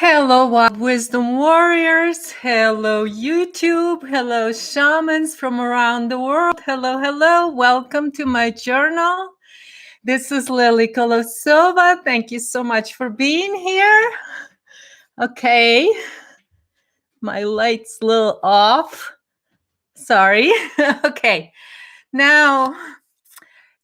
Hello, Wild Wisdom Warriors. Hello, YouTube. Hello, shamans from around the world. Hello, hello. Welcome to my journal. This is Lily Kolosova. Thank you so much for being here. Okay, my light's a little off. Sorry. Okay, now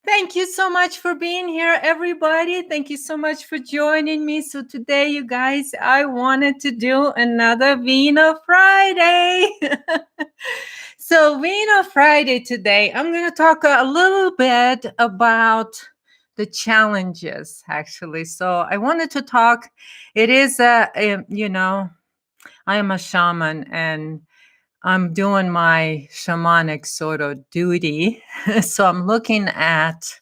thank you so much for being here, everybody. Thank you so much for joining me. So today, you guys, I wanted to do another VINO Friday. So VINO Friday today, I'm going to talk a little bit about the challenges, actually. So I wanted to talk, it is I am a shaman and I'm doing my shamanic sort of duty. So I'm looking at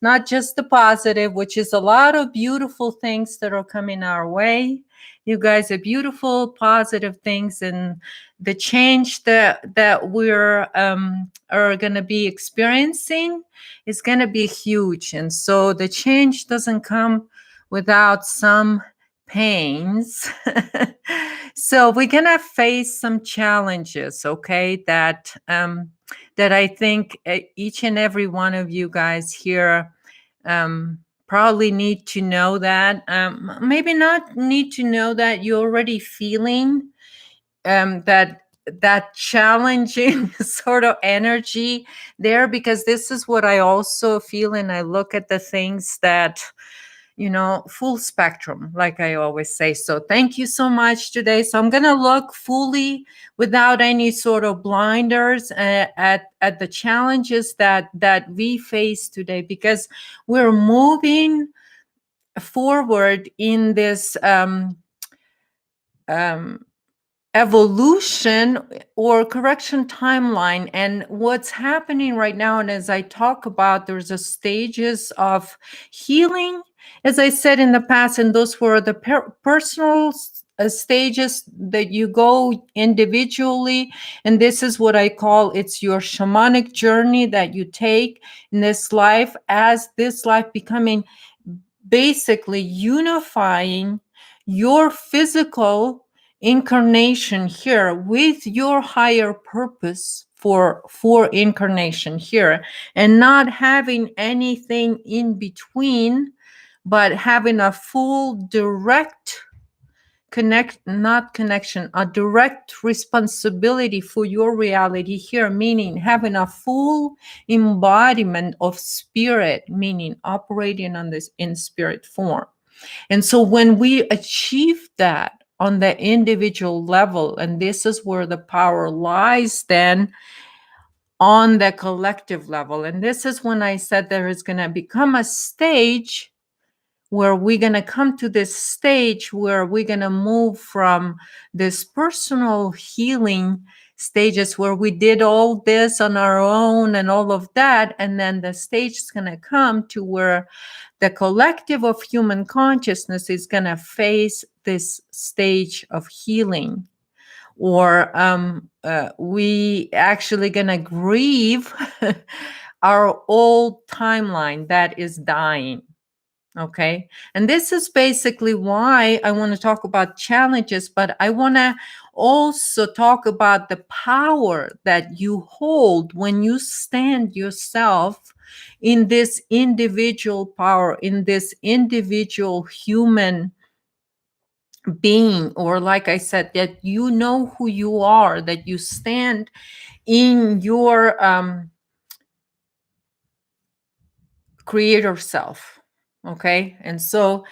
not just the positive, which is a lot of beautiful things that are coming our way. You guys are beautiful, positive things, and the change that we're are going to be experiencing is going to be huge. And so the change doesn't come without some pains. So we're gonna face some challenges, okay? That I think each and every one of you guys here probably need to know that. Maybe not need to know that you're already feeling that challenging sort of energy there, because this is what I also feel, and I look at the things that full spectrum, like I always say. So thank you so much today. So I'm going to look fully without any sort of blinders at the challenges that we face today, because we're moving forward in this evolution or correction timeline. And what's happening right now, and as I talk about, there's a stages of healing, as I said in the past, and those were the personal stages that you go individually. And this is what I call, it's your shamanic journey that you take in this life, as this life becoming basically unifying your physical incarnation here with your higher purpose for incarnation here, and not having anything in between, but having a full direct a direct responsibility for your reality here, meaning having a full embodiment of spirit, meaning operating on this in spirit form. And so when we achieve that on the individual level, and this is where the power lies then on the collective level. And this is when I said there is going to become a stage where we're going to come to this stage where we're going to move from this personal healing stages where we did all this on our own and all of that. And then the stage is going to come to where the collective of human consciousness is going to face this stage of healing, or we actually going to grieve our old timeline that is dying. Okay. And this is basically why I want to talk about challenges, but I want to also talk about the power that you hold when you stand yourself in this individual power, in this individual human being, or like I said, that you know who you are, that you stand in your creator self. Okay. And so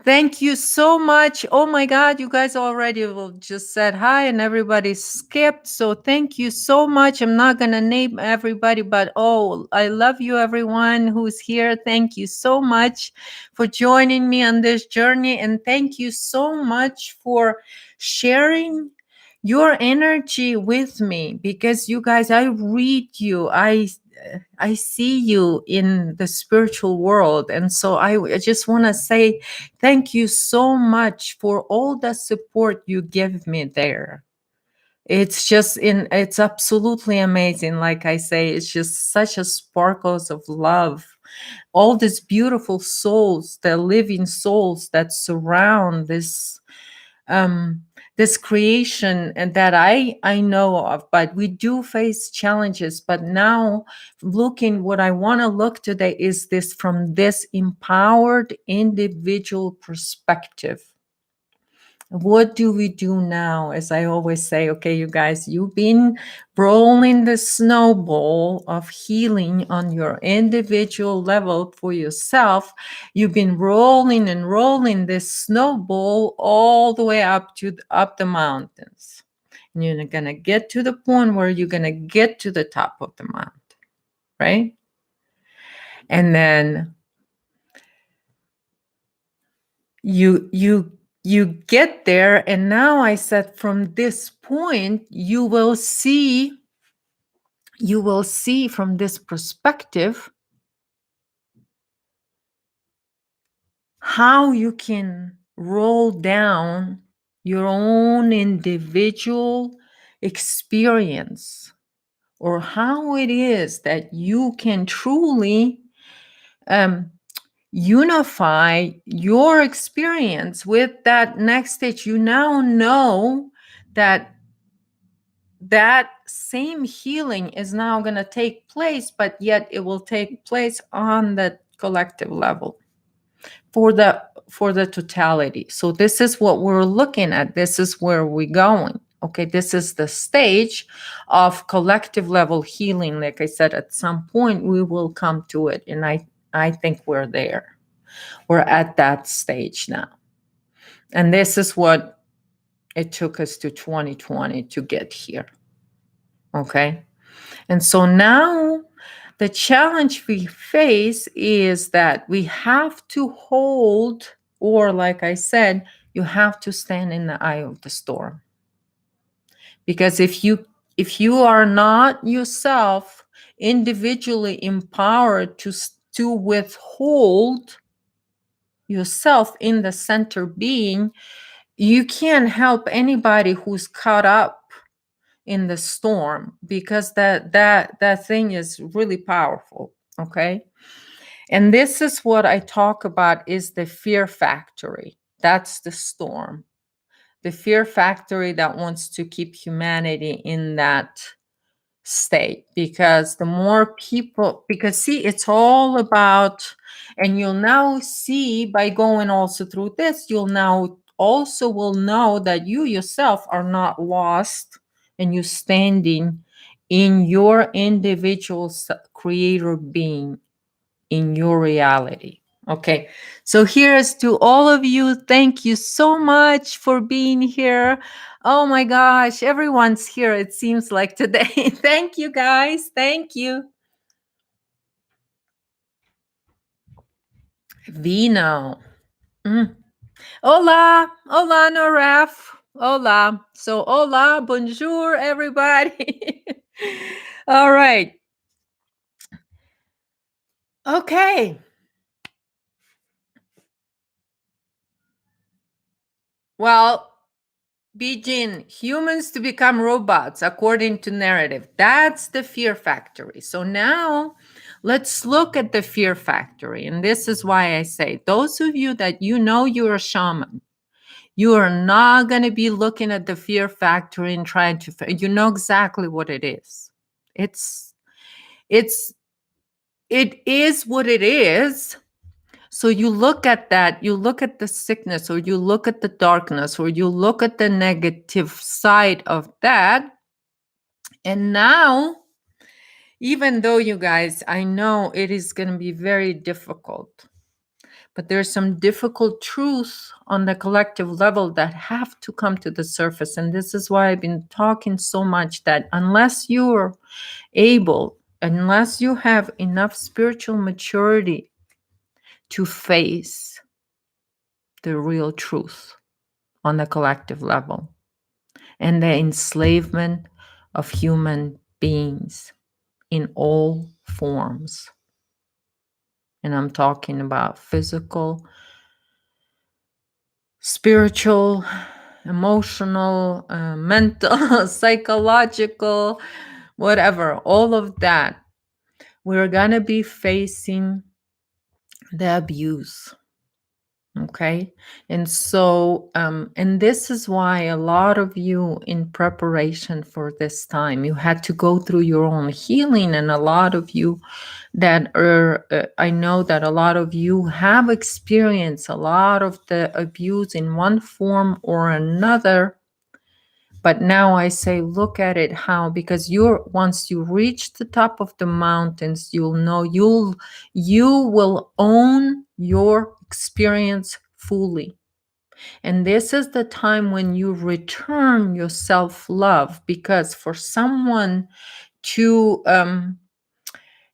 thank you so much. Oh my God, you guys already just said hi and everybody skipped. So thank you so much. I'm not going to name everybody, but I love you, everyone who's here. Thank you so much for joining me on this journey. And thank you so much for sharing your energy with me, because you guys, I read you. I see you in the spiritual world. And so I just want to say thank you so much for all the support you give me there. It's absolutely amazing. Like I say, it's just such a sparkles of love. All these beautiful souls, the living souls that surround this this creation and that I know of, but we do face challenges. But now looking, what I want to look today is this from this empowered individual perspective. What do we do now? As I always say, okay, you guys, you've been rolling the snowball of healing on your individual level for yourself. You've been rolling and rolling this snowball all the way up the mountains. And you're going to get to the point where you're going to get to the top of the mountain, right? And then you get there, and now I said from this point you will see from this perspective how you can roll down your own individual experience, or how it is that you can truly unify your experience with that next stage. You now know that same healing is now going to take place, but yet it will take place on the collective level for the totality. So this is what we're looking at. This is where we're going. Okay, this is the stage of collective level healing. Like I said, at some point we will come to it, and I think we're there. We're at that stage now. And this is what it took us to 2020 to get here. Okay. And so now the challenge we face is that we have to hold, or like I said, you have to stand in the eye of the storm. Because if you are not yourself individually empowered to withhold yourself in the center being, you can't help anybody who's caught up in the storm, because that thing is really powerful. Okay. And this is what I talk about, is the fear factory. That's the storm, the fear factory that wants to keep humanity in that state. Because the more people, because see, it's all about, and you'll now see by going also through this, you'll now also will know that you yourself are not lost, and you standing in your individual creator being, in your reality. Okay, so here's to all of you. Thank you so much for being here. Oh my gosh, everyone's here, it seems like today. Thank you, guys. Thank you. VINO. Hola. Hola, Noraf. Hola. So, hola. Bonjour, everybody. All right. Okay. Well, begin humans to become robots according to narrative. That's the fear factory. So now let's look at the fear factory. And this is why I say, those of you that you know you're a shaman, you are not going to be looking at the fear factory and trying to, you know exactly what it is. It is what it is. So you look at that, you look at the sickness, or you look at the darkness, or you look at the negative side of that. And now, even though you guys, I know it is going to be very difficult, but there's some difficult truths on the collective level that have to come to the surface. And this is why I've been talking so much, that unless you're able, unless you have enough spiritual maturity to face the real truth on the collective level, and the enslavement of human beings in all forms. And I'm talking about physical, spiritual, emotional, mental, psychological, whatever, all of that. We're going to be facing the abuse. Okay. And so, and this is why a lot of you, in preparation for this time, you had to go through your own healing. And a lot of you that are, I know that a lot of you have experienced a lot of the abuse in one form or another. But now I say, look at it how, because you're, once you reach the top of the mountains, you'll know you will own your experience fully. And this is the time when you return your self-love, because for someone to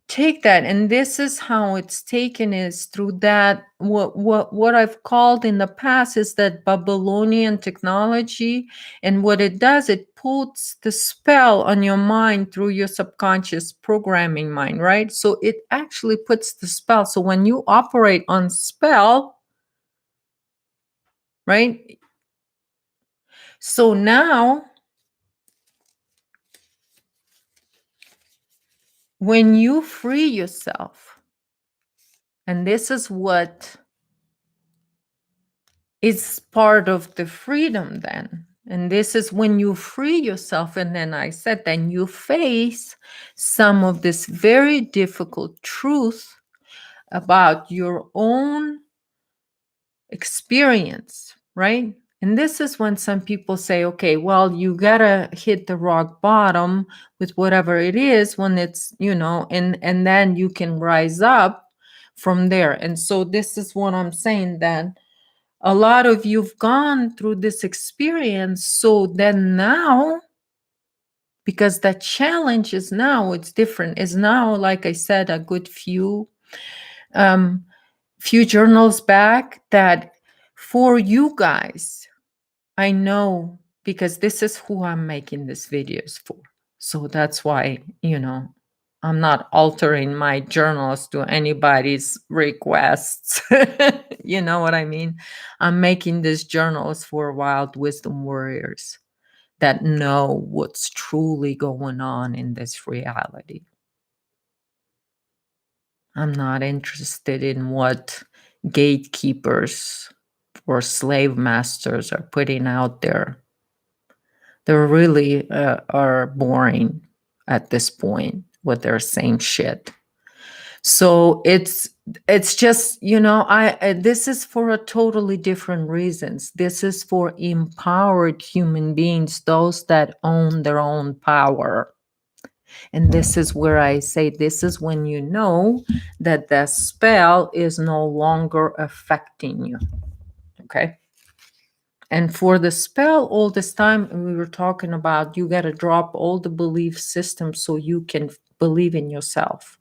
take that, and this is how it's taken, is through that, what I've called in the past is that Babylonian technology. And what it does, it puts the spell on your mind through your subconscious programming mind, right? So it actually puts the spell. So when you operate on spell, right? So now when you free yourself, and this is what is part of the freedom then, and this is when you free yourself, and then I said, then you face some of this very difficult truth about your own experience, right? And this is when some people say, okay, well, you gotta hit the rock bottom with whatever it is when it's, and then you can rise up from there. And so this is what I'm saying, that a lot of you've gone through this experience. So then now, because the challenge is now, it's different, is now, like I said, a good few journals back, that for you guys, I know, because this is who I'm making these videos for. So that's why, I'm not altering my journals to anybody's requests. You know what I mean? I'm making these journals for wild wisdom warriors that know what's truly going on in this reality. I'm not interested in what gatekeepers or slave masters are putting out there. They really are boring at this point with their same shit. So it's just, this is for a totally different reasons. This is for empowered human beings, those that own their own power. And this is where I say, this is when you know that the spell is no longer affecting you. Okay. And for the spell, all this time, we were talking about, you got to drop all the belief systems so you can believe in yourself.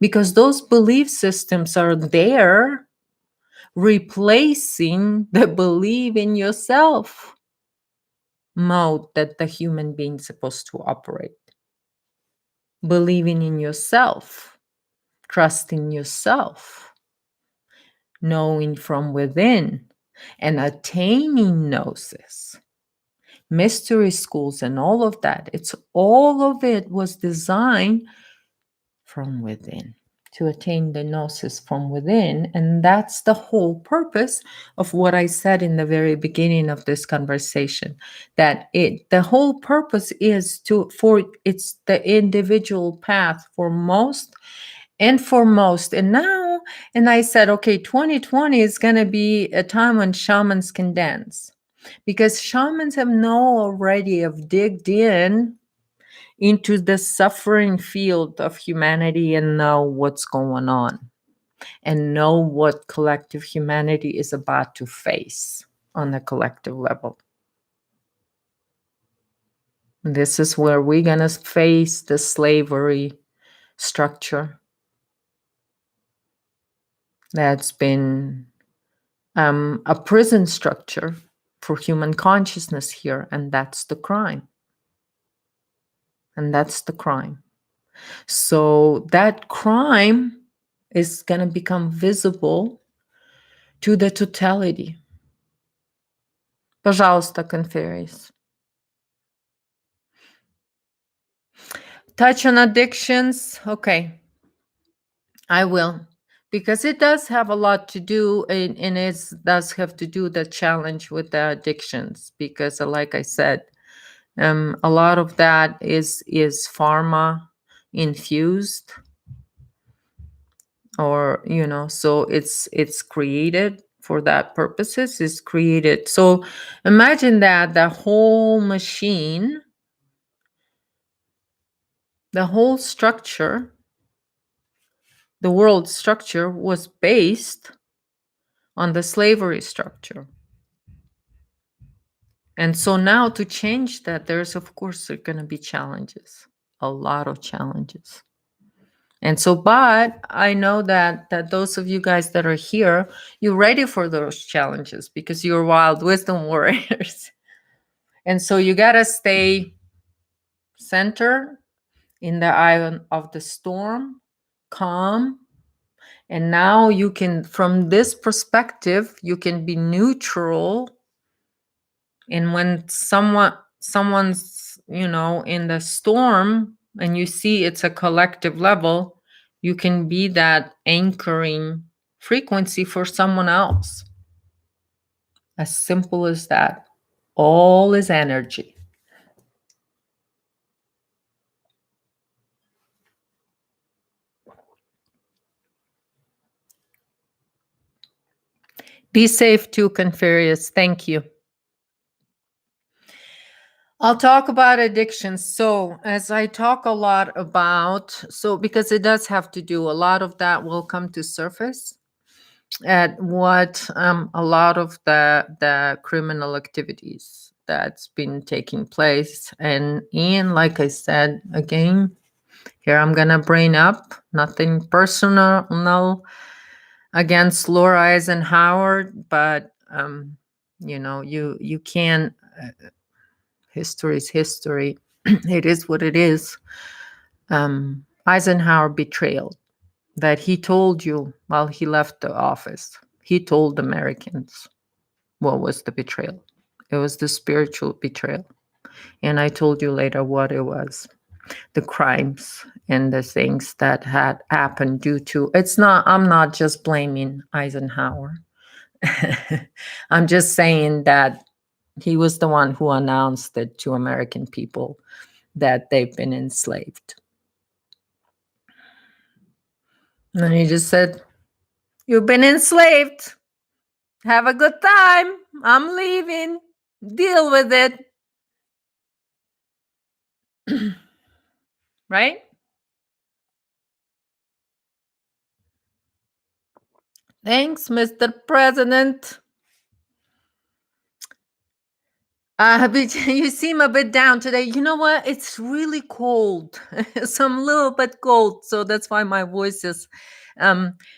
Because those belief systems are there replacing the believe in yourself mode that the human being is supposed to operate. Believing in yourself, trusting yourself, knowing from within, and attaining gnosis. Mystery schools and all of that, all of it was designed from within, to attain the gnosis from within. And that's the whole purpose of what I said in the very beginning of this conversation, that the whole purpose is it's the individual path for most and foremost. And now, and I said, okay, 2020 is going to be a time when shamans can dance, because shamans have digged in into the suffering field of humanity and know what's going on and know what collective humanity is about to face on the collective level. This is where we're going to face the slavery structure that's been a prison structure for human consciousness here, and that's the crime. And that's the crime. So that crime is going to become visible to the totality. Пожалуйста, Conferis. Touch on addictions. Okay, I will. because it does have a lot to do, and it does have to do the challenge with the addictions, because like I said, a lot of that is pharma infused, or so it's created for that purposes, is created. So imagine that the whole machine, the whole structure, the world structure was based on the slavery structure. And so now to change that, there's of course there are going to be challenges, a lot of challenges. And so, but I know that those of you guys that are here, you're ready for those challenges because you're wild wisdom warriors. And so you got to stay centered in the eye of the storm, calm. And now you can, from this perspective, you can be neutral. And when someone's, in the storm, and you see it's a collective level, you can be that anchoring frequency for someone else. As simple as that. All is energy. Be safe too, Conferius. Thank you. I'll talk about addictions. So, as I talk a lot about, because it does have to do, a lot of that will come to surface at what a lot of the criminal activities that's been taking place. And like I said, again, here I'm going to bring up nothing personal against Laura Eisenhower, but, you can... history is history. It is what it is. Eisenhower betrayal that he told you while he left the office. He told Americans what was the betrayal. It was the spiritual betrayal. And I told you later what it was. The crimes and the things that had happened due to... I'm not just blaming Eisenhower. I'm just saying that he was the one who announced it to American people that they've been enslaved. And he just said, "You've been enslaved. Have a good time. I'm leaving. Deal with it." Right? Thanks, Mr. President. You seem a bit down today. You know what? It's really cold. So I'm a little bit cold. So that's why my voice is...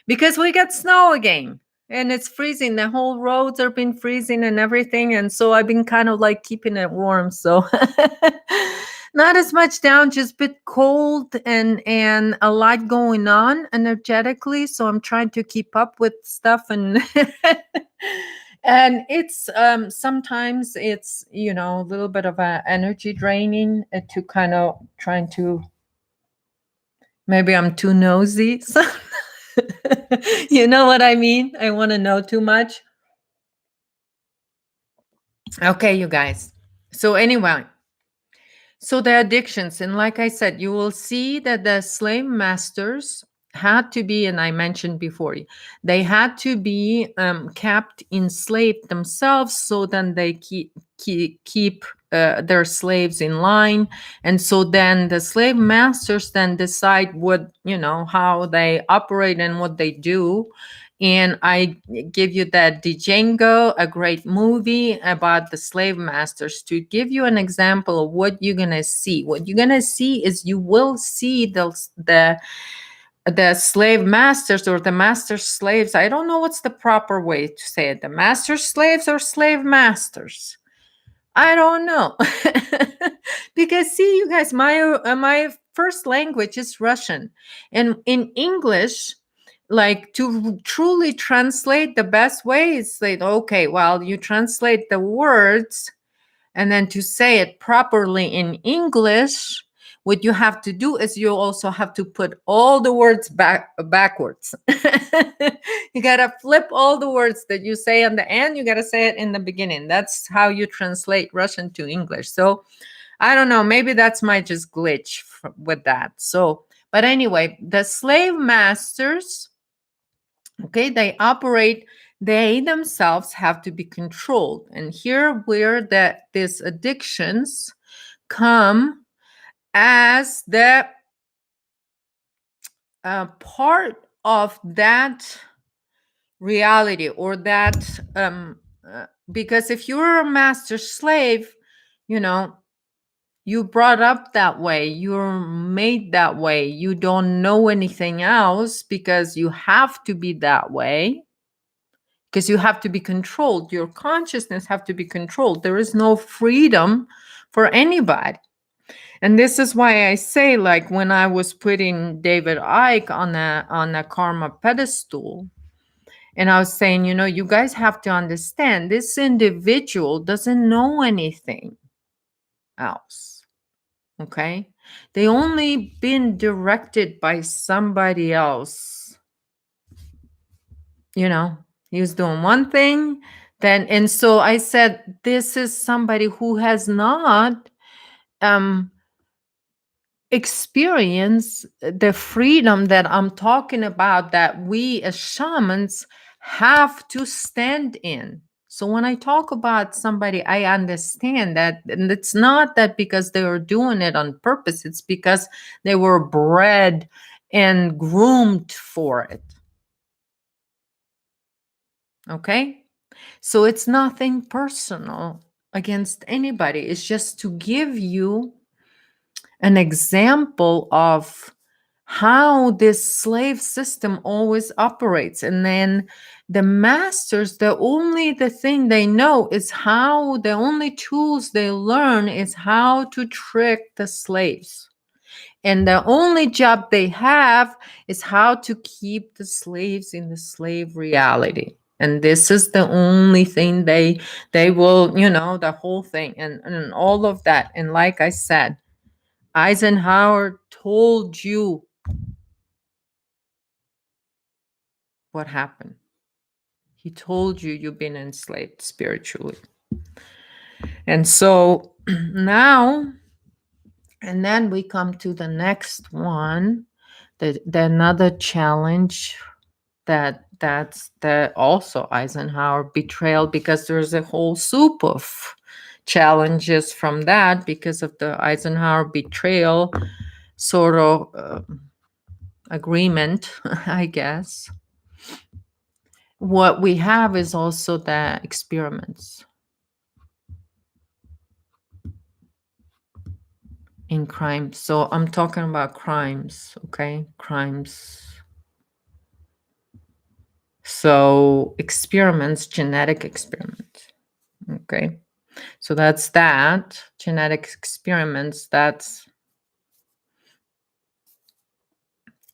because we got snow again. And it's freezing. The whole roads are been freezing and everything. And so I've been kind of like keeping it warm. So not as much down, just a bit cold and a lot going on energetically. So I'm trying to keep up with stuff and... And it's sometimes it's a little bit of a energy draining to kind of trying to... maybe I'm too nosy. So you know what I mean? I want to know too much. Okay, you guys. So anyway, so the addictions, and like I said, you will see that the slave masters had to be, and I mentioned before, they had to be kept enslaved themselves, so then they keep their slaves in line. And so then the slave masters then decide what, how they operate and what they do. And I give you that Django, a great movie about the slave masters, to give you an example of what you're going to see. What you're going to see is you will see the slave masters, or the master slaves. I don't know what's the proper way to say it. The master slaves or slave masters. I don't know. Because see, you guys, my first language is Russian. And in English, like, to truly translate, the best way is like, okay, well, you translate the words, and then to say it properly in English, what you have to do is you also have to put all the words backwards. You got to flip all the words that you say on the end. You got to say it in the beginning. That's how you translate Russian to English. So I don't know, maybe that's my just glitch with that. So, but anyway, the slave masters, okay, they operate, they themselves have to be controlled. And here where these addictions come as the part of that reality, or that because if you're a master slave, you know, you brought up that way, you're made that way, you don't know anything else because you have to be that way, because you have to be controlled, your consciousness have to be controlled. There is no freedom for anybody. And this is why I say, like, when I was putting David Icke on a karma pedestal, and I was saying, you know, you guys have to understand, this individual doesn't know anything else. Okay? They only been directed by somebody else. You know, he was doing one thing, then, and so I said, this is somebody who has not experience the freedom that I'm talking about, that we as shamans have to stand in. So when I talk about somebody, I understand that, and it's not that because they were doing it on purpose, it's because they were bred and groomed for it. Okay? So it's nothing personal against anybody. It's just to give you an example of how this slave system always operates. And then the masters, the thing they know is how, the only tools they learn is how to trick the slaves. And the only job they have is how to keep the slaves in the slave reality. And this is the only thing they will, you know, the whole thing and all of that. And like I said, Eisenhower told you what happened. He told you you've been enslaved spiritually. And so now, and then we come to the next one, the another challenge that's the also Eisenhower betrayal, because there's a whole soup of challenges from that because of the Eisenhower betrayal sort of agreement, I guess. What we have is also the experiments in crime. So I'm talking about crimes, okay? Crimes. So experiments, genetic experiments, okay? So that's that, genetic experiments, that's,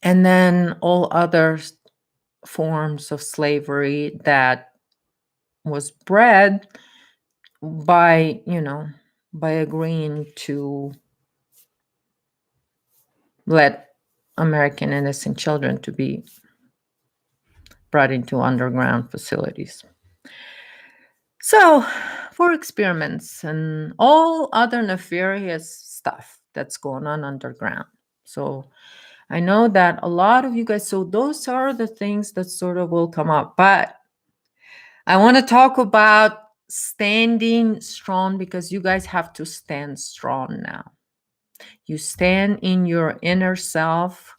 and then all other forms of slavery that was bred by, you know, by agreeing to let American innocent children to be brought into underground facilities. So, for experiments and all other nefarious stuff that's going on underground. So, I know that a lot of you guys, so those are the things that sort of will come up. But I want to talk about standing strong, because you guys have to stand strong now. You stand in your inner self.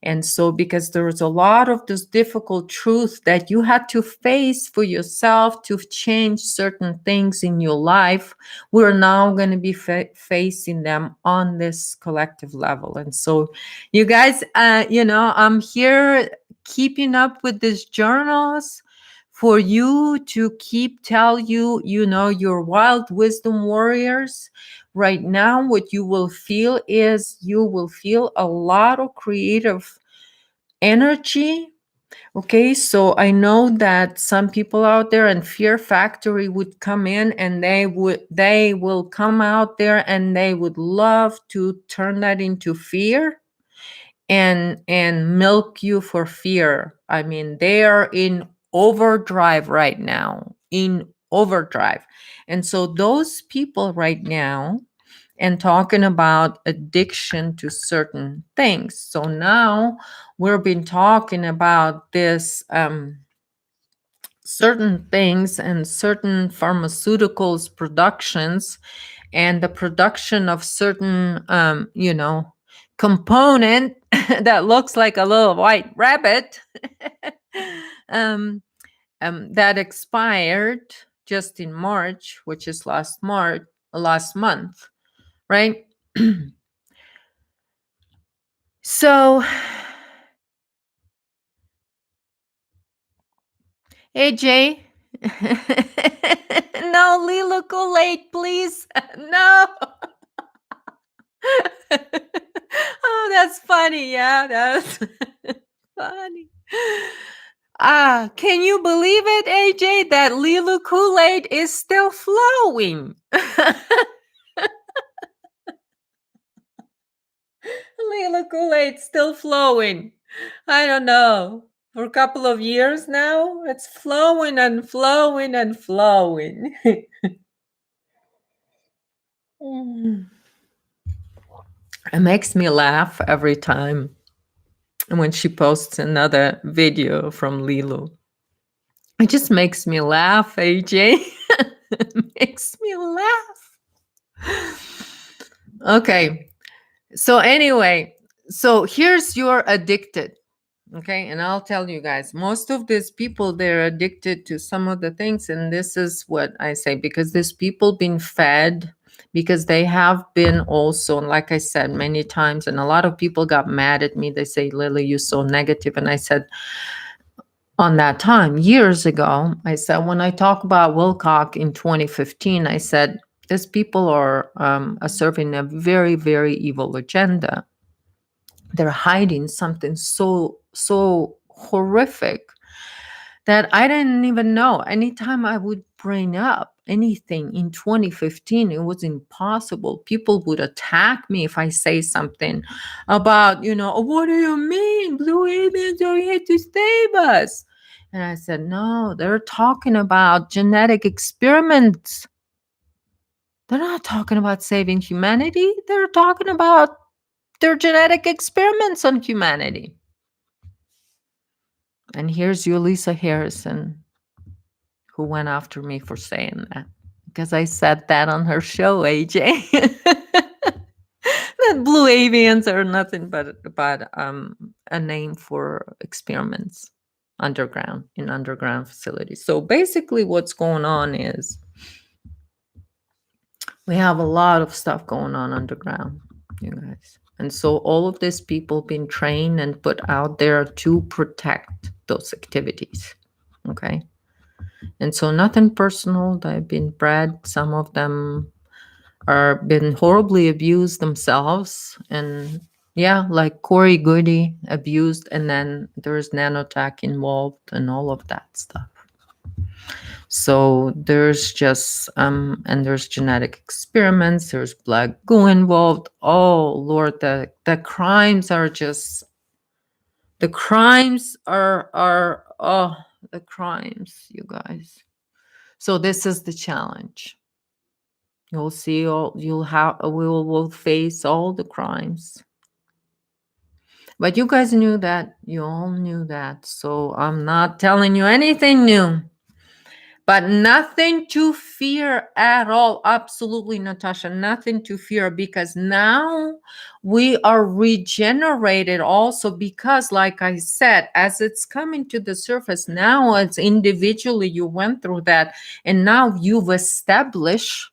And so, because there's a lot of this difficult truth that you had to face for yourself to change certain things in your life, we're now going to be facing them on this collective level. And so, you guys, you know, I'm here keeping up with these journals for you to keep tell you, you know, your wild wisdom warriors. Right now, what you will feel is you will feel a lot of creative energy Okay, so I know that some people out there and Fear Factory would come in and they will come out there and they would love to turn that into fear and milk you for fear. I mean, they are in overdrive right now, in overdrive. And so those people right now and talking about addiction to certain things. So now we've been talking about this certain things and certain pharmaceuticals productions and the production of certain component that looks like a little white rabbit um, that expired just in March, which is last month, right? So, AJ, no, Lila Kool-Aid, please. No. Oh, that's funny. Yeah, that's funny. Can you believe it, AJ, that Lila Kool-Aid is still flowing? Lila Kool-Aid still flowing. I don't know. For a couple of years now, it's flowing and flowing and flowing. Mm. It makes me laugh every time when she posts another video from Lilo. It just makes me laugh, AJ. It makes me laugh. Okay. So anyway, so here's your addicted. Okay, and I'll tell you guys, most of these people, they're addicted to some of the things, and this is what I say, because these people been fed, because they have been also, like I said many times, and a lot of people got mad at me. They say, Lily, you're so negative. And I said, on that time, years ago, I said, when I talk about Wilcock in 2015, I said, these people are serving a very, very evil agenda. They're hiding something so horrific that I didn't even know. Anytime I would bring up anything in 2015, it was impossible. People would attack me if I say something about, "Oh, what do you mean? Blue aliens are here to save us." And I said, no, they're talking about genetic experiments. They're not talking about saving humanity. They're talking about their genetic experiments on humanity. And here's Yulisa Harrison, who went after me for saying that, because I said that on her show, AJ. That blue avians are nothing but a name for experiments in underground facilities. So basically what's going on is we have a lot of stuff going on underground, you guys. And so all of these people been trained and put out there to protect those activities. Okay. And so nothing personal. They've been bred. Some of them are been horribly abused themselves. And yeah, like Corey Goody abused, and then there's nanotech involved and all of that stuff. So there's just and there's genetic experiments, there's black goo involved. Oh Lord, the crimes are just the crimes are oh, the crimes, you guys. So this is the challenge. You'll see we'll face all the crimes. But you guys knew that. You all knew that. So I'm not telling you anything new. But nothing to fear at all. Absolutely, Natasha, nothing to fear, because now we are regenerated also, because like I said, as it's coming to the surface, now as individually you went through that, and now you've established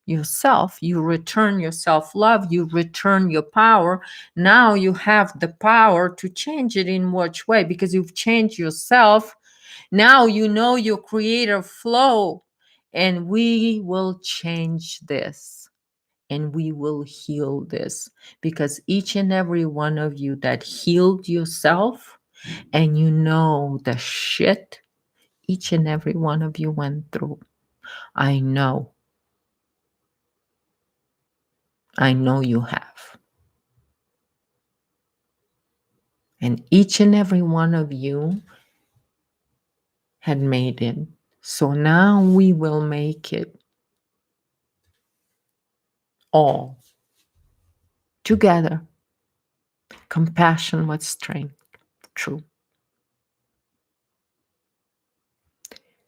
yourself, you return your self-love, you return your power. Now you have the power to change it. In which way? Because you've changed yourself. Now you know your creative flow, and we will change this and we will heal this, because each and every one of you that healed yourself, And you know the shit each and every one of you went through. I know. I know you have. And each and every one of you had made it. So now we will make it all together. Compassion with strength. True.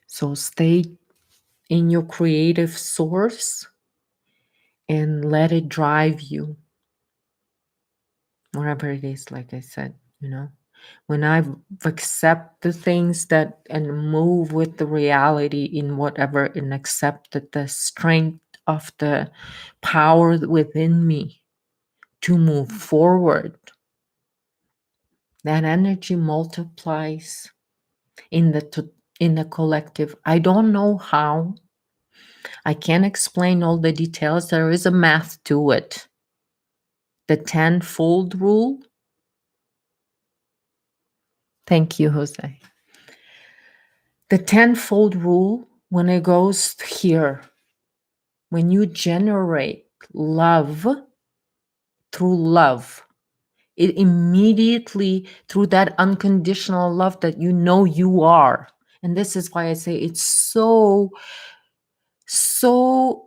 So stay in your creative source and let it drive you wherever it is. Like I said, when I've accepted things that and move with the reality in whatever and accepted the strength of the power within me to move forward, that energy multiplies in the collective. I don't know how. I can't explain all the details. There is a math to it. The tenfold rule. Thank you, Jose. The tenfold rule, when it goes here, when you generate love through love, it immediately, through that unconditional love that you are. And this is why I say it's so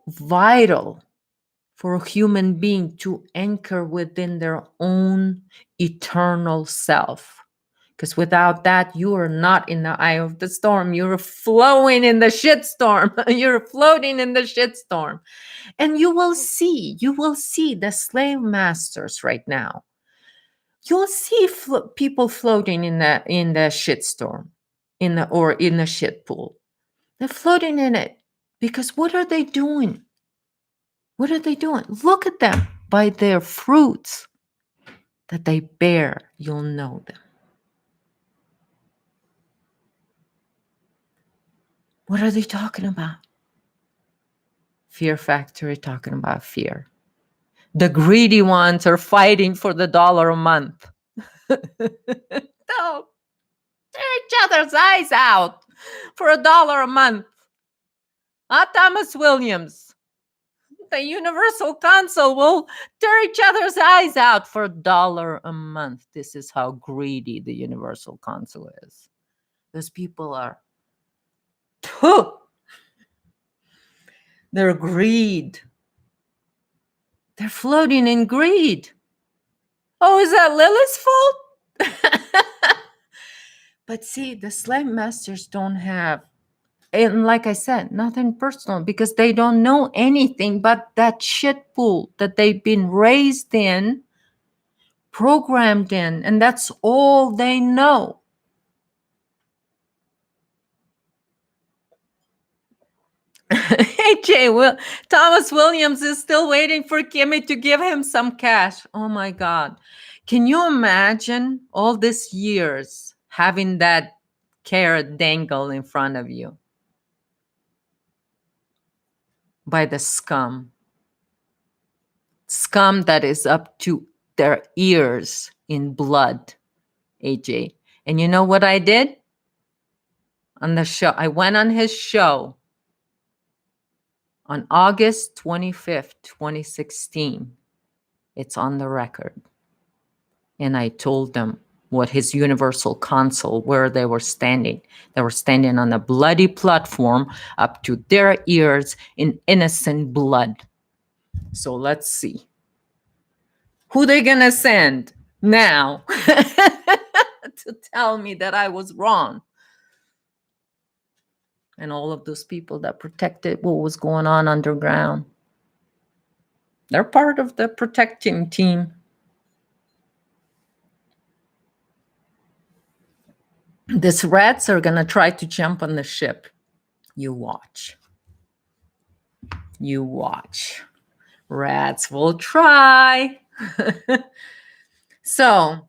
vital for a human being to anchor within their own eternal self. Because without that, you are not in the eye of the storm. You're flowing in the shitstorm. You're floating in the shitstorm. And you will see the slave masters right now. You'll see people floating in the shitstorm, in the shit pool. They're floating in it because what are they doing? What are they doing? Look at them. By their fruits that they bear, you'll know them. What are they talking about? Fear Factory talking about fear. The greedy ones are fighting for the $1 a month. No, tear each other's eyes out for $1 a month. Thomas Williams, the Universal Council, will tear each other's eyes out for $1 a month. This is how greedy the Universal Council is. Those people are, they're greed. They're floating in greed. Oh, is that Lilith's fault? But see, the slave masters don't have, and like I said, nothing personal because they don't know anything but that shit pool that they've been raised in, programmed in, and that's all they know. Hey, Jay, Thomas Williams is still waiting for Kimmy to give him some cash. Oh my God. Can you imagine all these years having that carrot dangle in front of you by the scum? Scum that is up to their ears in blood, AJ. And you know what I did? On the show, I went on his show on August 25th, 2016. It's on the record. And I told them what his Universal Council, where they were standing. They were standing on a bloody platform up to their ears in innocent blood. So let's see. Who they gonna send now to tell me that I was wrong? And all of those people that protected what was going on underground. They're part of the protecting team. These rats are going to try to jump on the ship. You watch. You watch. Rats will try. So,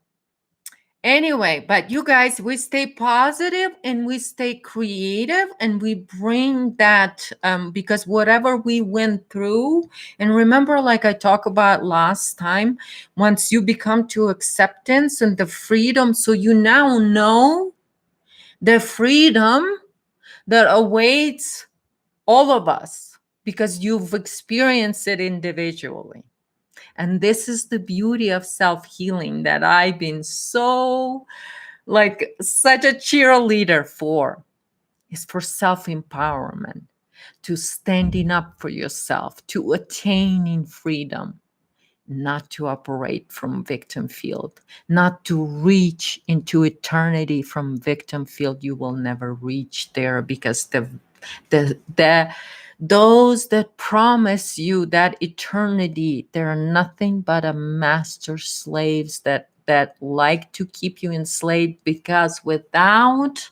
Anyway, but you guys, we stay positive and we stay creative and we bring that because whatever we went through, and remember, like I talked about last time, once you become to acceptance and the freedom, so you now know the freedom that awaits all of us because you've experienced it individually. And this is the beauty of self-healing that I've been so like such a cheerleader for, is for self-empowerment, to standing up for yourself, to attaining freedom, not to operate from victim field, not to reach into eternity from victim field. You will never reach there because the those that promise you that eternity, they're nothing but a master slaves that like to keep you enslaved, because without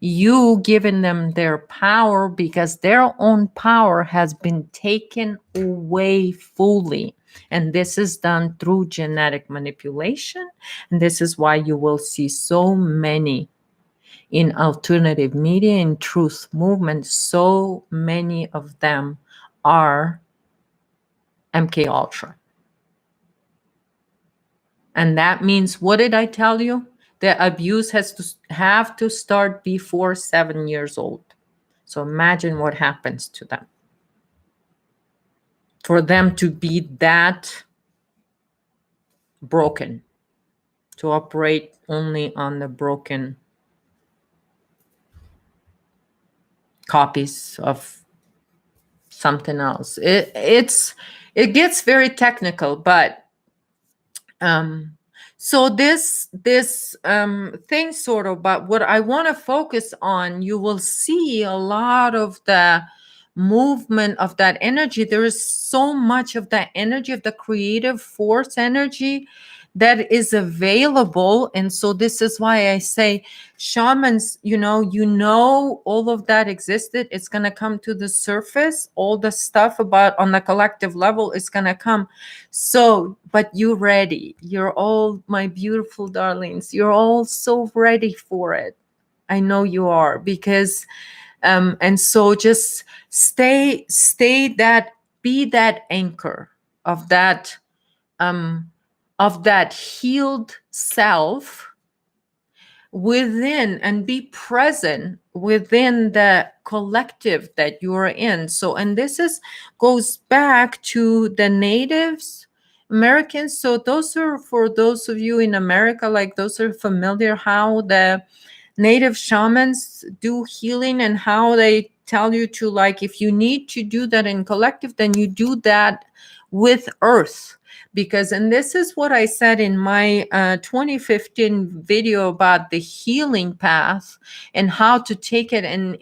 you giving them their power, because their own power has been taken away fully. And this is done through genetic manipulation. And this is why you will see so many in alternative media, in truth movement, so many of them are MK Ultra. And that means, what did I tell you? The abuse has to have to start before 7 years old. So imagine what happens to them. For them to be that broken, to operate only on the broken copies of something else. It gets very technical, but so this thing sort of, but what I want to focus on, you will see a lot of the movement of that energy. There is so much of that energy, of the creative force energy, that is available. And so this is why I say shamans, all of that existed. It's going to come to the surface. All the stuff about on the collective level is going to come. So, but you ready. You're all, my beautiful darlings, you're all so ready for it. I know you are, because and so just stay that, be that anchor of that healed self within, and be present within the collective that you're in. So, and this goes back to the natives Americans. So those are, for those of you in America, like those are familiar how the native shamans do healing, and how they tell you to, like, if you need to do that in collective, then you do that with earth. Because, and this is what I said in my 2015 video about the healing path, and how to take it, and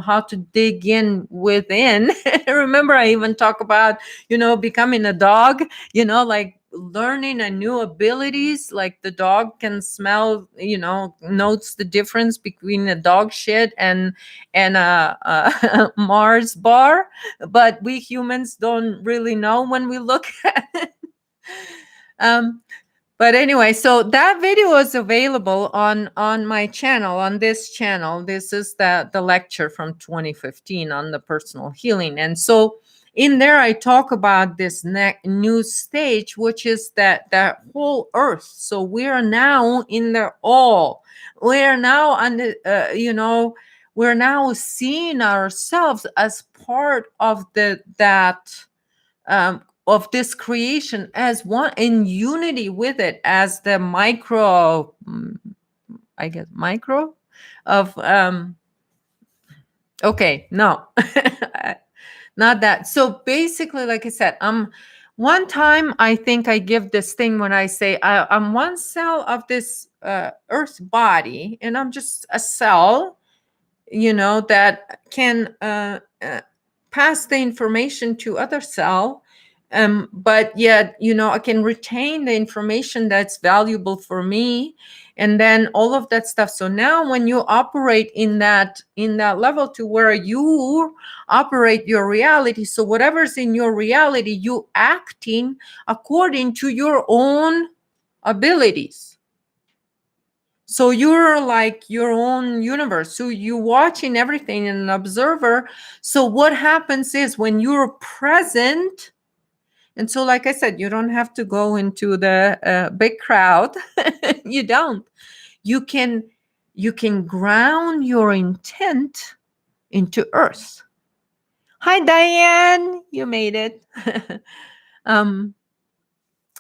how to dig in within. Remember, I even talk about becoming a dog, like learning a new abilities, like the dog can smell, notes the difference between a dog shit and a Mars bar, but we humans don't really know when we look at it. But anyway, so that video is available on my channel, on this channel. This is the lecture from 2015 on the personal healing. And so in there, I talk about this new stage, which is that whole earth. So we are now in the all. We are now on the, we're now seeing ourselves as part of of this creation, as one, in unity with it, as the micro, I guess, micro of, okay, no, not that. So basically, like I said, one time I think I give this thing when I say I'm one cell of this earth body, and I'm just a cell, that can pass the information to other cell. But yet, I can retain the information that's valuable for me, and then all of that stuff. So now when you operate in that level to where you operate your reality, so whatever's in your reality, you acting according to your own abilities. So you're like your own universe. So you're watching everything and an observer. So what happens is when you're present, and so like I said, you don't have to go into the big crowd. You don't. You can ground your intent into earth. Hi Diane, you made it. um,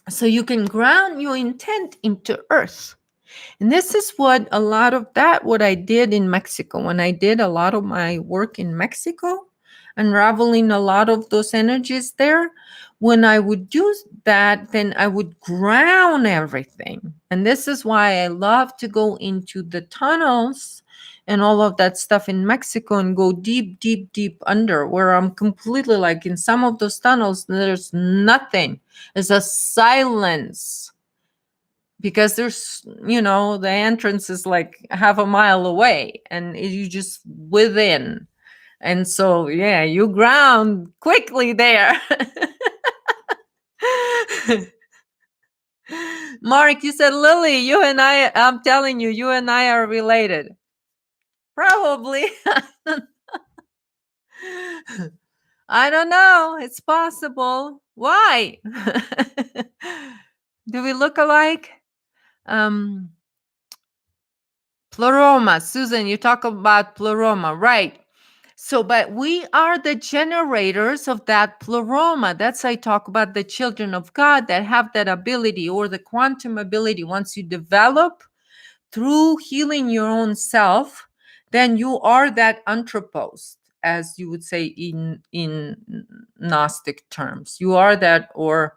so you can ground your intent into earth. And this is what I did in Mexico. When I did a lot of my work in Mexico, unraveling a lot of those energies there, when I would do that, then I would ground everything. And this is why I love to go into the tunnels and all of that stuff in Mexico and go deep, deep, deep under, where I'm completely like in some of those tunnels, there's nothing. There's a silence, because the entrance is like half a mile away and you just within. And so yeah, you ground quickly there. Mark, you said Lily, I'm telling you, you and I are related. Probably. I don't know, it's possible. Why? Do we look alike? Pleroma. Susan, you talk about pleroma, right? So, but we are the generators of that pleroma. That's I talk about the children of God that have that ability, or the quantum ability. Once you develop through healing your own self, then you are that anthropos, as you would say in Gnostic terms. You are that, or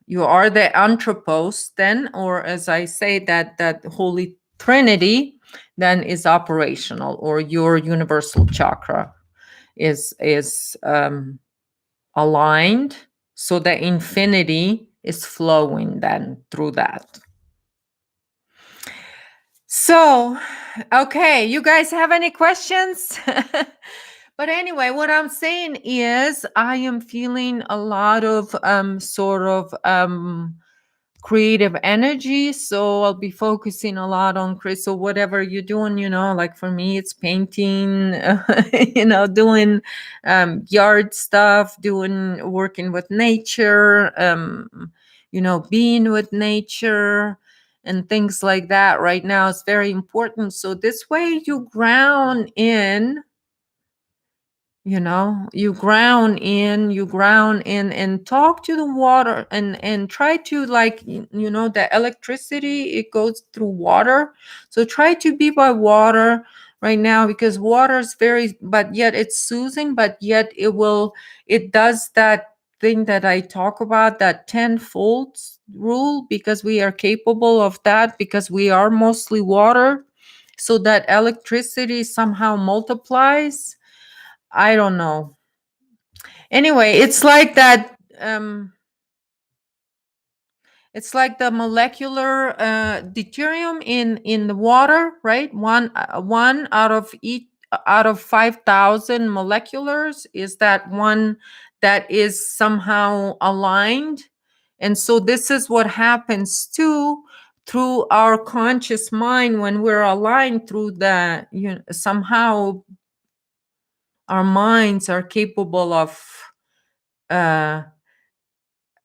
you are the anthropos then, or as I say, that holy trinity then is operational, or your universal chakra is aligned, so the infinity is flowing then through that. So okay, you guys have any questions? But anyway, what I'm saying is I am feeling a lot of sort of creative energy. So I'll be focusing a lot on so whatever you're doing, like for me, it's painting, doing yard stuff, working with nature, being with nature and things like that right now is very important. So this way you ground in, you ground in and talk to the water, and try to, like, the electricity, it goes through water. So try to be by water right now, because water is very, but yet it's soothing, but yet it does that thing that I talk about, that 10-fold rule, because we are capable of that, because we are mostly water. So that electricity somehow multiplies. I don't know. Anyway, it's like that. It's like the molecular deuterium in the water, right? One out of 5,000 moleculars is that one that is somehow aligned. And so this is what happens too through our conscious mind when we're aligned through the, somehow our minds are capable of uh,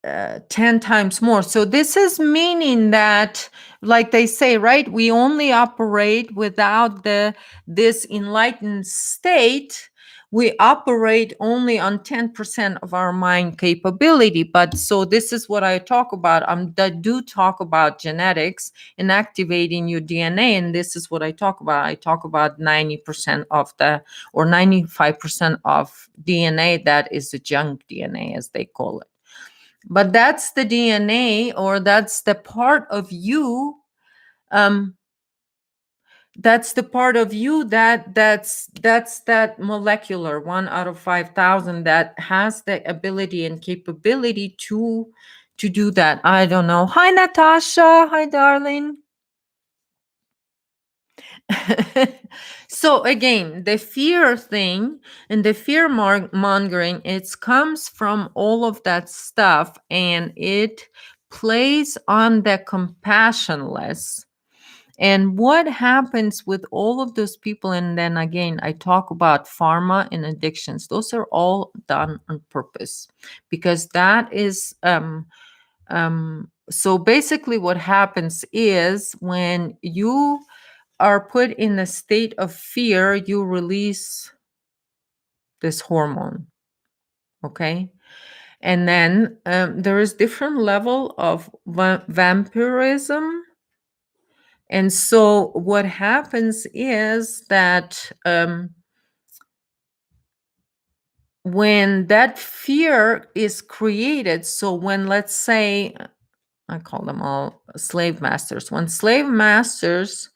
10 times more. So this is meaning that, like they say, right, we only operate without this enlightened state. We operate only on 10% of our mind capability. But so this is what I talk about. I do talk about genetics and activating your DNA. And this is what I talk about. I talk about 90% of or 95% of DNA that is the junk DNA, as they call it. But that's the DNA, or that's the part of you. That's the part of you that's that molecular 1 out of 5,000 that has the ability and capability to do that. I don't know. Hi Natasha. Hi darling. So again, the fear thing and the fear mongering, it comes from all of that stuff, and it plays on the compassionless. And what happens with all of those people, and then again, I talk about pharma and addictions, those are all done on purpose, because that is so basically what happens is when you are put in a state of fear, you release this hormone. Okay. And then there is different level of vampirism. And so what happens is that when that fear is created, so when, let's say, I call them all slave masters, when slave masters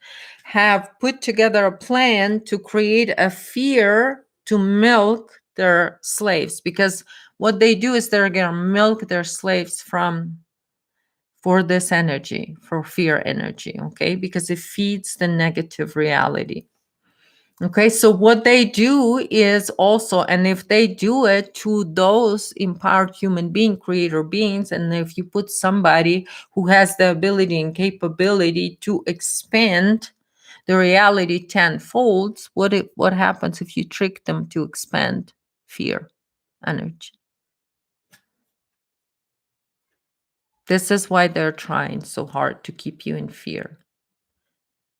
have put together a plan to create a fear to milk their slaves, because what they do is they're going to milk their slaves for this energy, for fear energy, okay? Because it feeds the negative reality. Okay, so what they do is also, and if they do it to those empowered human being, creator beings, and if you put somebody who has the ability and capability to expand the reality tenfold, what happens if you trick them to expand fear energy? This is why they're trying so hard to keep you in fear,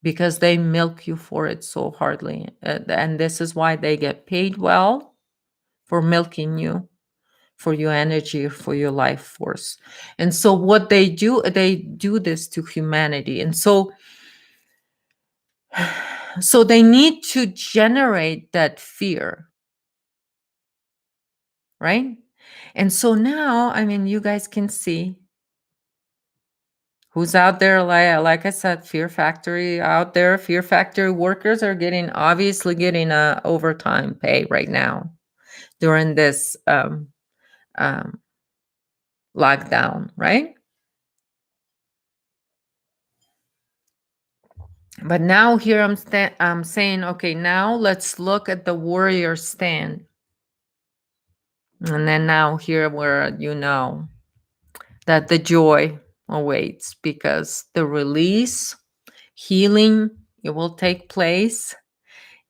because they milk you for it so hardly. And this is why they get paid well for milking you for your energy, for your life force. And so what they do this to humanity. And so they need to generate that fear, right? And so now, I mean, you guys can see who's out there. Like I said, Fear Factory out there. Fear Factory workers are obviously getting overtime pay right now during this lockdown, right? But now here I'm saying, okay, now let's look at the warrior stand. And then now here where you know that the joy awaits, because the release, healing, it will take place.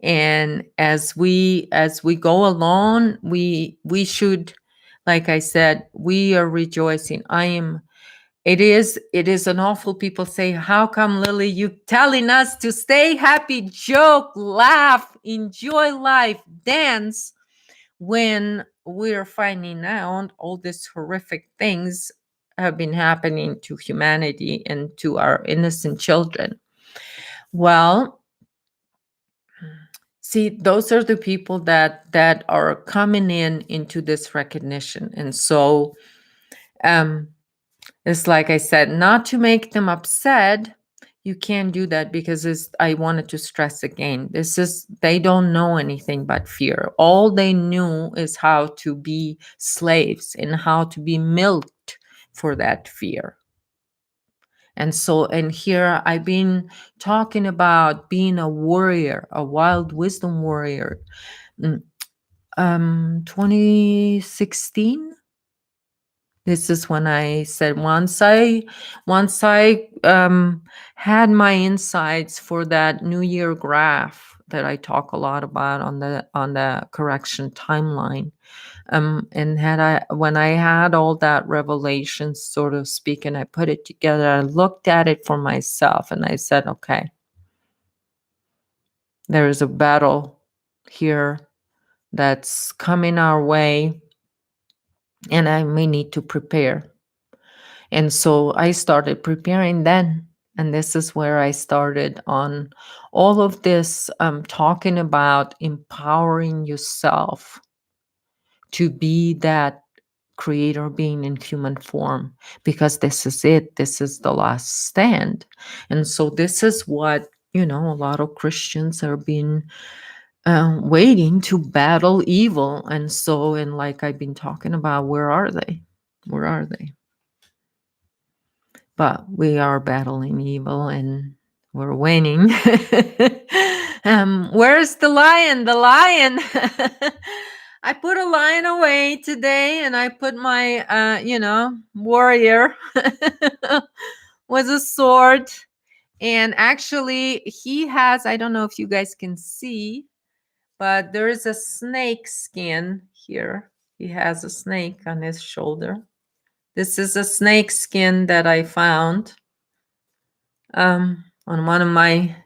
And as we go along, we should, like I said, we are rejoicing. It is an awful, people say, how come, Lily, you telling us to stay happy, joke, laugh, enjoy life, dance, when we're finding out all these horrific things have been happening to humanity and to our innocent children? Well, see, those are the people that are coming into this recognition. And so it's like I said, not to make them upset. You can't do that, because I wanted to stress again, they don't know anything but fear. All they knew is how to be slaves and how to be milked for that fear. And so, and here I've been talking about being a warrior, a wild wisdom warrior. 2016. This is when I said, once I had my insights for that New Year graph that I talk a lot about on the correction timeline. And when I had all that revelation, sort of speaking, I put it together, I looked at it for myself, and I said, okay, there is a battle here that's coming our way, and I may need to prepare. And so I started preparing then. And this is where I started on all of this, talking about empowering yourself to be that creator being in human form, because this is it. This is the last stand. And so this is what, a lot of Christians are being waiting to battle evil. And so, and like I've been talking about, where are they? Where are they? But we are battling evil and we're winning. Where's the lion? The lion. I put a lion away today, and I put my, warrior with a sword. And actually, he has, I don't know if you guys can see, but there is a snake skin here. He has a snake on his shoulder. This is a snake skin that I found on one of my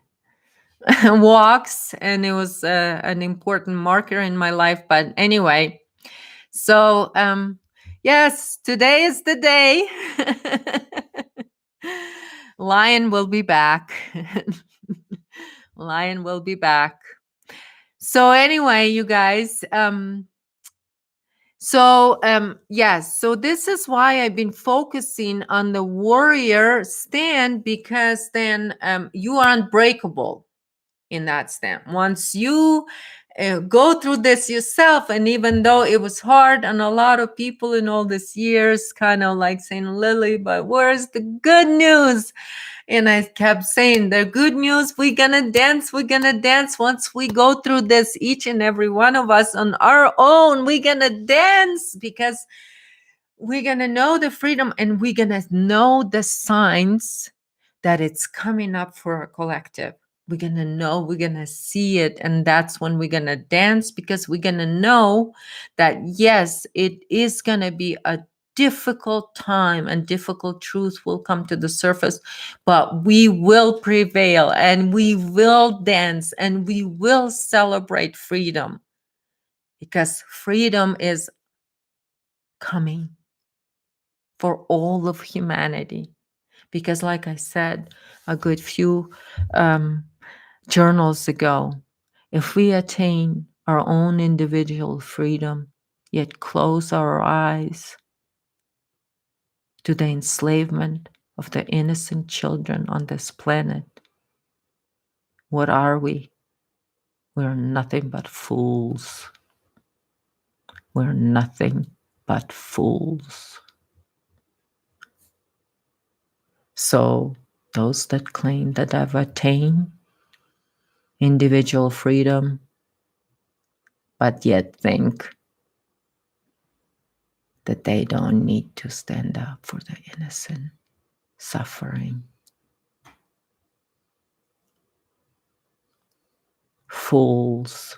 walks, and it was an important marker in my life. But anyway, so yes, today is the day. Lion will be back. Lion will be back. So anyway, you guys, yes, so this is why I've been focusing on the warrior stand, because then you are unbreakable in that stand. Once you go through this yourself, and even though it was hard, and a lot of people in all these years kind of like saying, Lily, but where's the good news? And I kept saying, the good news, we're gonna dance once we go through this, each and every one of us on our own. We're gonna dance, because we're gonna know the freedom, and we're gonna know the signs that it's coming up for our collective. We're gonna know, we're gonna see it, and that's when we're gonna dance, because we're gonna know that yes, it is gonna be a difficult time, and difficult truth will come to the surface, but we will prevail, and we will dance, and we will celebrate freedom, because freedom is coming for all of humanity. Because like I said a good few journals ago, if we attain our own individual freedom, yet close our eyes to the enslavement of the innocent children on this planet, what are we? We're nothing but fools. We're nothing but fools. So those that claim that I've attained individual freedom, but yet think that they don't need to stand up for the innocent suffering. Fools.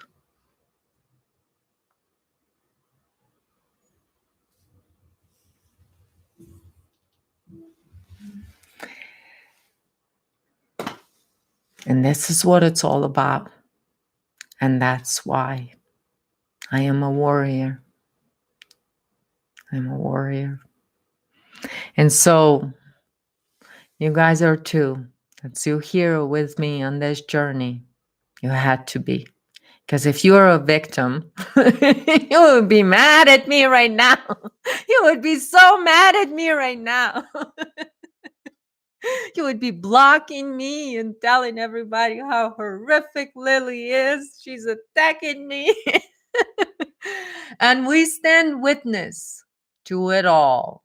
And this is what it's all about. And that's why I am a warrior. I'm a warrior. And so you guys are too. That's you here with me on this journey. You had to be. Because if you are a victim, you would be mad at me right now. You would be so mad at me right now. You would be blocking me and telling everybody how horrific Lily is. She's attacking me. And we stand witness to it all.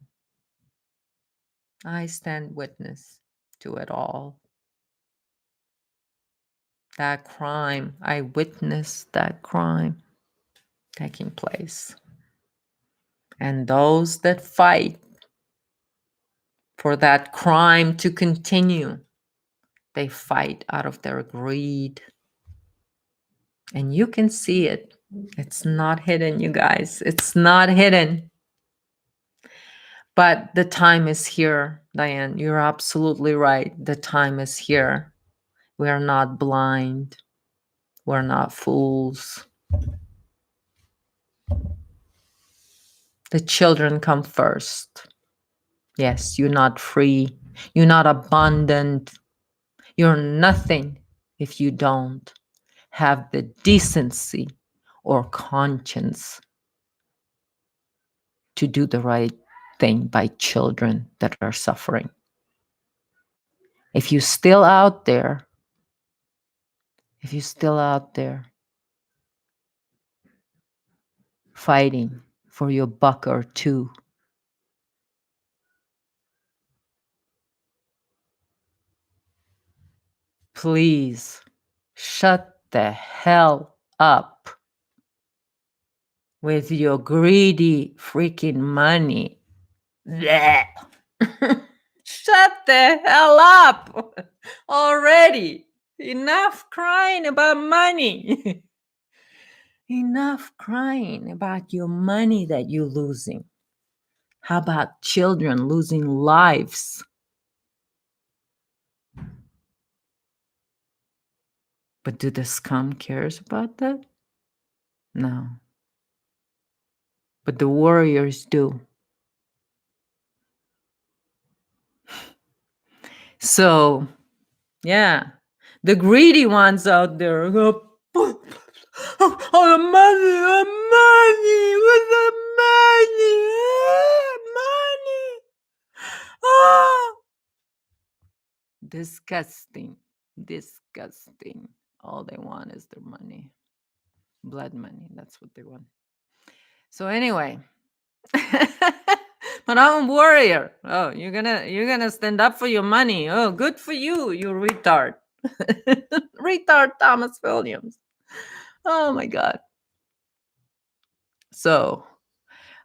I stand witness to it all. That crime, I witnessed that crime taking place. And those that fight for that crime to continue, they fight out of their greed. And you can see it. It's not hidden, you guys. It's not hidden. But the time is here, Diane. You're absolutely right. The time is here. We are not blind. We're not fools. The children come first. Yes, you're not free. You're not abundant. You're nothing if you don't have the decency or conscience to do the right thing by children that are suffering. If you're still out there, fighting for your buck or two, please shut the hell up. with your greedy freaking money. Blech. Shut the hell up already. Enough crying about money. Enough crying about your money that you're losing. How about children losing lives? But do the scum cares about that? No. But the warriors do. So, yeah, the greedy ones out there go, oh, money, with the money, money. Oh. Disgusting, disgusting. All they want is their money, blood money. That's what they want. So anyway, but I'm a warrior. Oh, you're gonna stand up for your money. Oh, good for you, you retard. Retard Thomas Williams. Oh my god. So,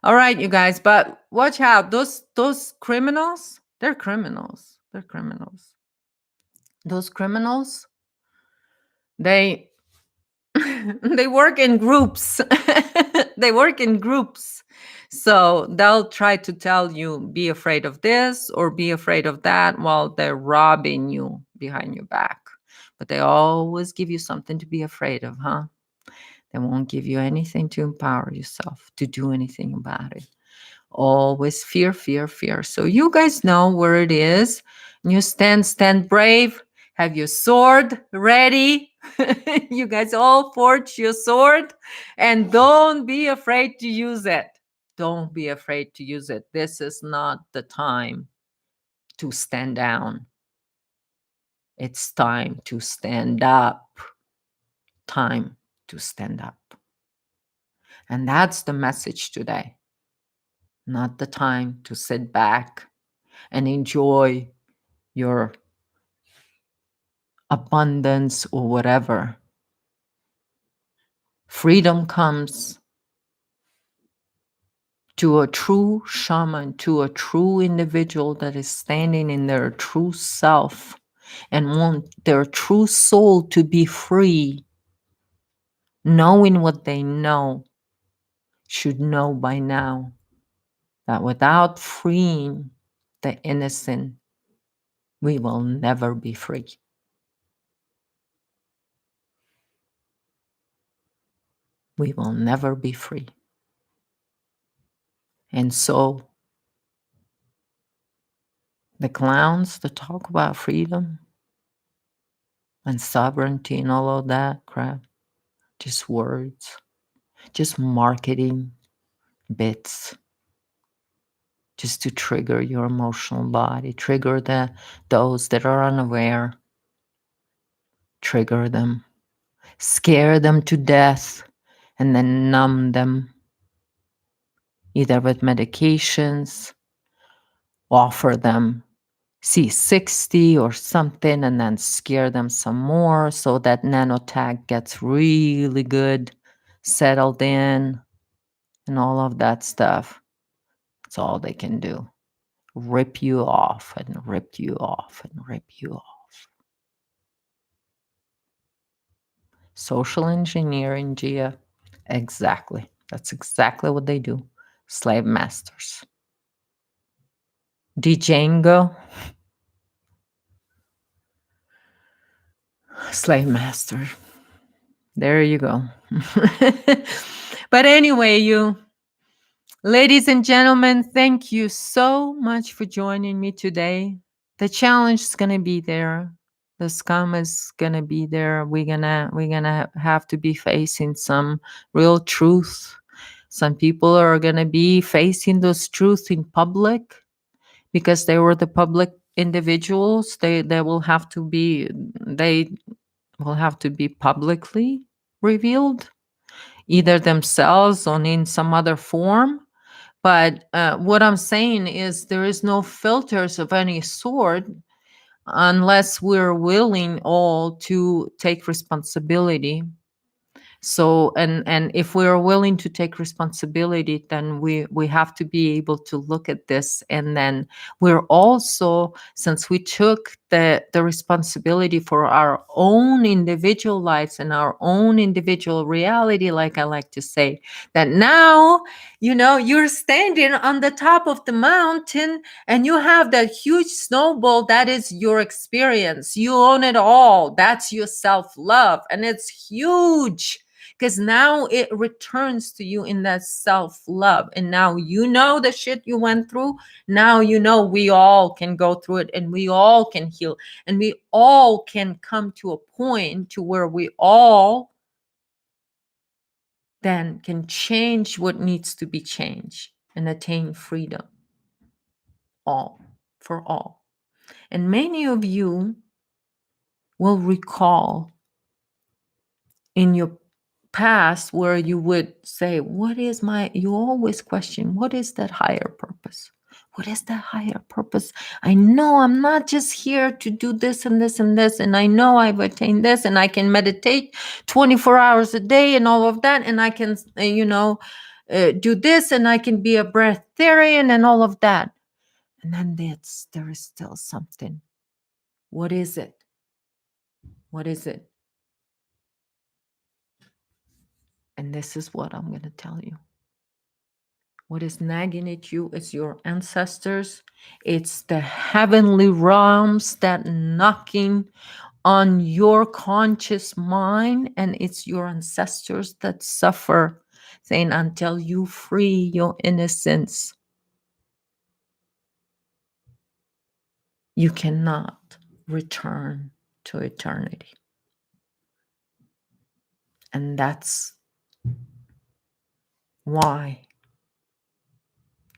all right, you guys, but watch out. Those criminals, they're criminals. They're criminals. Those criminals, they they work in groups. They work in groups. So they'll try to tell you, be afraid of this or be afraid of that while they're robbing you behind your back. But they always give you something to be afraid of, huh? They won't give you anything to empower yourself to do anything about it. Always fear, fear, fear. So you guys know where it is. You stand brave. Have your sword ready. You guys all forge your sword and don't be afraid to use it. Don't be afraid to use it. This is not the time to stand down. It's time to stand up. Time to stand up. And that's the message today. Not the time to sit back and enjoy your abundance or whatever. Freedom comes to a true shaman, to a true individual that is standing in their true self and want their true soul to be free, knowing what they know, should know by now that without freeing the innocent, we will never be free. We will never be free. And so the clowns that talk about freedom and sovereignty and all of that crap, just words, just marketing bits, just to trigger your emotional body, trigger those that are unaware, trigger them, scare them to death, and then numb them, either with medications, offer them C60 or something, and then scare them some more so that nanotech gets really good, settled in, and all of that stuff. That's all they can do. Rip you off and rip you off and rip you off. Social engineering, Gia. Exactly. That's exactly what they do. Slave masters. Django. Slave master. There you go. But anyway, you ladies and gentlemen, thank you so much for joining me today. The challenge is going to be there. The scum is going to be there. We're gonna have to be facing some real truth. Some people are going to be facing those truths in public because they were the public individuals. They will have to be publicly revealed, either themselves or in some other form. But what I'm saying is there is no filters of any sort unless we're willing all to take responsibility So, and if we are willing to take responsibility, then we have to be able to look at this. And then we're also, since we took the responsibility for our own individual lives and our own individual reality, like I like to say, that now, you're standing on the top of the mountain and you have that huge snowball. That is your experience. You own it all. That's your self-love, and it's huge, because now it returns to you in that self-love. And now the shit you went through. Now we all can go through it, and we all can heal, and we all can come to a point to where we all then can change what needs to be changed and attain freedom. All, for all. And many of you will recall in your past where you would say, you always question, what is that higher purpose? What is that higher purpose? I know I'm not just here to do this and this and this, and I know I've attained this, and I can meditate 24 hours a day and all of that, and I can, do this, and I can be a breatharian and all of that. And then there is still something. What is it? What is it? And this is what I'm going to tell you. What is nagging at you is your ancestors. It's the heavenly realms that knocking on your conscious mind, and it's your ancestors that suffer, saying, until you free your innocence, you cannot return to eternity. And that's why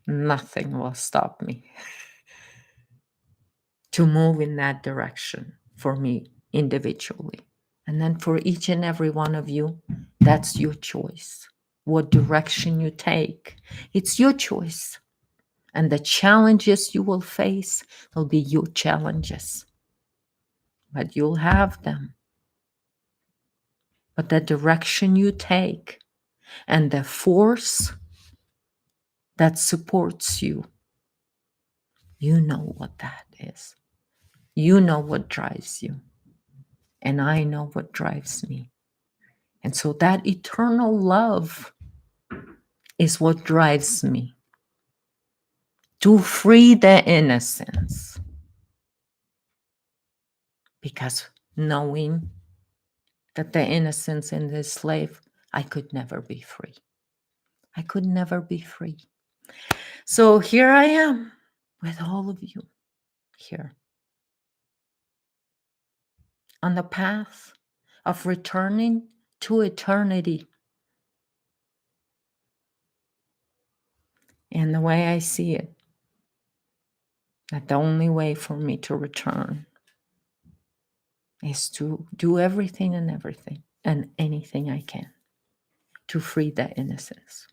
nothing will stop me to move in that direction for me individually. And then for each and every one of you, that's your choice. What direction you take, it's your choice. And the challenges you will face will be your challenges. But you'll have them. But the direction you take and the force that supports you, you know what that is. You know what drives you. And I know what drives me. And so that eternal love is what drives me to free the innocence. Because knowing that the innocence in this slave, I could never be free. I could never be free. So here I am with all of you here on the path of returning to eternity. And the way I see it, that the only way for me to return is to do everything and anything I can to free that innocence.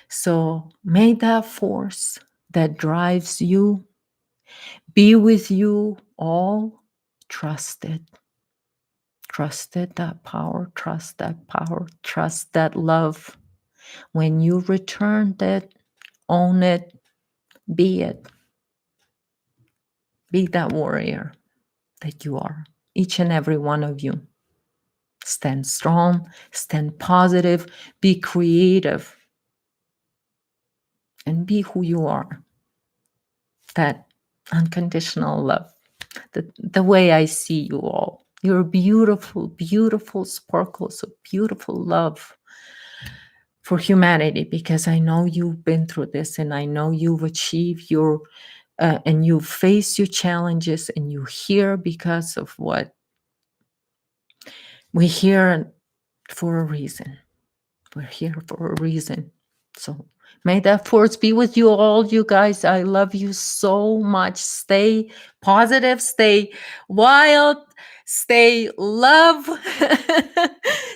So may that force that drives you be with you all. Trust it. Trust it, that power. Trust that power. Trust that love. When you return it, own it, be it. Be that warrior that you are, each and every one of you. Stand strong, stand positive, be creative, and be who you are. That unconditional love, the way I see you all. You're beautiful, beautiful sparkles of beautiful love for humanity, because I know you've been through this, and I know you've achieved your, and you face your challenges, and you're here because of what we're here for a reason. We're here for a reason. So may that force be with you all, you guys. I love you so much. Stay positive, stay wild, stay love,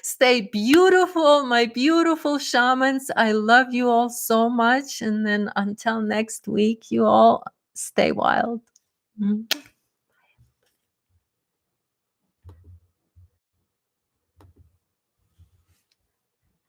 stay beautiful, my beautiful shamans. I love you all so much. And then until next week, you all stay wild.